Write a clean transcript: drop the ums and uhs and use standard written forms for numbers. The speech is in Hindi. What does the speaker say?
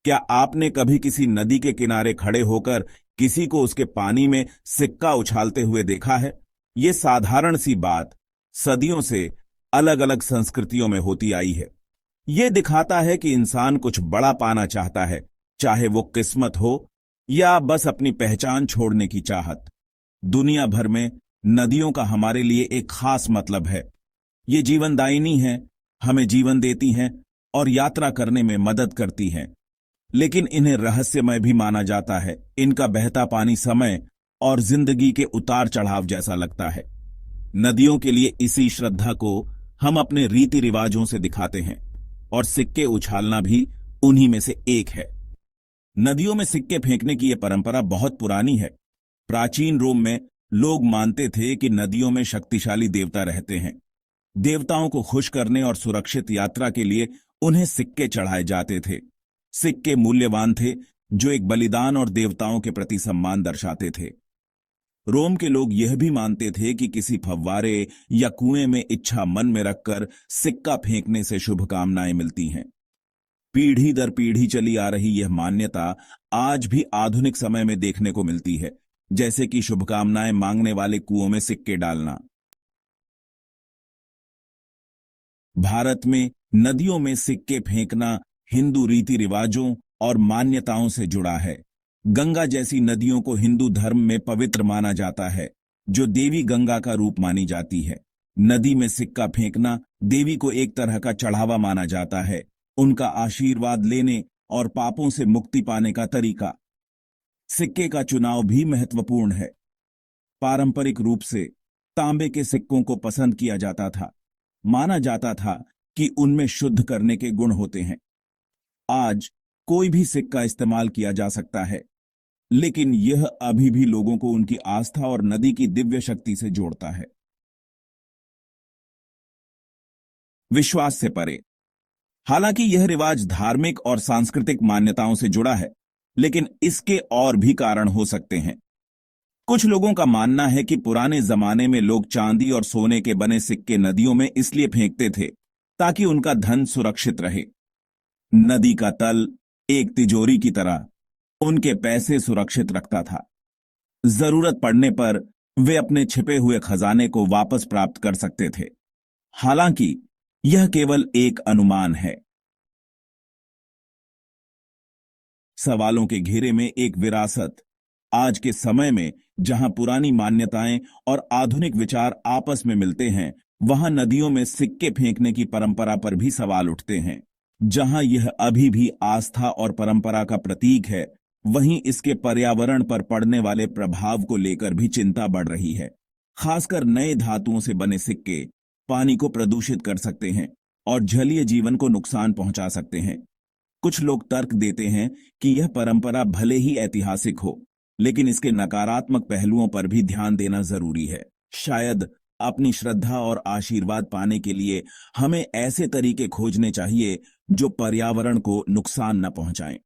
क्या आपने कभी किसी नदी के किनारे खड़े होकर किसी को उसके पानी में सिक्का उछालते हुए देखा है? ये साधारण सी बात सदियों से अलग अलग संस्कृतियों में होती आई है। ये दिखाता है कि इंसान कुछ बड़ा पाना चाहता है, चाहे वो किस्मत हो या बस अपनी पहचान छोड़ने की चाहत। दुनिया भर में नदियों का हमारे लिए एक खास मतलब है। ये जीवनदायिनी हैं, हमें जीवन देती हैं और यात्रा करने में मदद करती हैं। लेकिन इन्हें रहस्यमय भी माना जाता है। इनका बहता पानी समय और जिंदगी के उतार चढ़ाव जैसा लगता है। नदियों के लिए इसी श्रद्धा को हम अपने रीति रिवाजों से दिखाते हैं और सिक्के उछालना भी उन्हीं में से एक है। नदियों में सिक्के फेंकने की यह परंपरा बहुत पुरानी है। प्राचीन रोम में लोग मानते थे कि नदियों में शक्तिशाली देवता रहते हैं। देवताओं को खुश करने और सुरक्षित यात्रा के लिए उन्हें सिक्के चढ़ाए जाते थे। सिक्के मूल्यवान थे, जो एक बलिदान और देवताओं के प्रति सम्मान दर्शाते थे। रोम के लोग यह भी मानते थे कि किसी फव्वारे या कुएं में इच्छा मन में रखकर सिक्का फेंकने से शुभकामनाएं मिलती हैं। पीढ़ी दर पीढ़ी चली आ रही यह मान्यता आज भी आधुनिक समय में देखने को मिलती है, जैसे कि शुभकामनाएं मांगने वाले कुओं में सिक्के डालना। भारत में नदियों में सिक्के फेंकना हिंदू रीति रिवाजों और मान्यताओं से जुड़ा है। गंगा जैसी नदियों को हिंदू धर्म में पवित्र माना जाता है, जो देवी गंगा का रूप मानी जाती है। नदी में सिक्का फेंकना देवी को एक तरह का चढ़ावा माना जाता है, उनका आशीर्वाद लेने और पापों से मुक्ति पाने का तरीका। सिक्के का चुनाव भी महत्वपूर्ण है। पारंपरिक रूप से तांबे के सिक्कों को पसंद किया जाता था। माना जाता था कि उनमें शुद्ध करने के गुण होते हैं। आज कोई भी सिक्का इस्तेमाल किया जा सकता है, लेकिन यह अभी भी लोगों को उनकी आस्था और नदी की दिव्य शक्ति से जोड़ता है। विश्वास से परे। हालांकि यह रिवाज धार्मिक और सांस्कृतिक मान्यताओं से जुड़ा है, लेकिन इसके और भी कारण हो सकते हैं। कुछ लोगों का मानना है कि पुराने जमाने में लोग चांदी और सोने के बने सिक्के नदियों में इसलिए फेंकते थे ताकि उनका धन सुरक्षित रहे। नदी का तल एक तिजोरी की तरह उनके पैसे सुरक्षित रखता था। जरूरत पड़ने पर वे अपने छिपे हुए खजाने को वापस प्राप्त कर सकते थे। हालांकि यह केवल एक अनुमान है। सवालों के घेरे में एक विरासत। आज के समय में जहां पुरानी मान्यताएं और आधुनिक विचार आपस में मिलते हैं, वहां नदियों में सिक्के फेंकने की परंपरा पर भी सवाल उठते हैं। जहां यह अभी भी आस्था और परंपरा का प्रतीक है, वहीं इसके पर्यावरण पर पड़ने वाले प्रभाव को लेकर भी चिंता बढ़ रही है। खासकर नए धातुओं से बने सिक्के पानी को प्रदूषित कर सकते हैं और जलीय जीवन को नुकसान पहुंचा सकते हैं। कुछ लोग तर्क देते हैं कि यह परंपरा भले ही ऐतिहासिक हो, लेकिन इसके नकारात्मक पहलुओं पर भी ध्यान देना जरूरी है। शायद अपनी श्रद्धा और आशीर्वाद पाने के लिए हमें ऐसे तरीके खोजने चाहिए जो पर्यावरण को नुकसान न पहुंचाएं।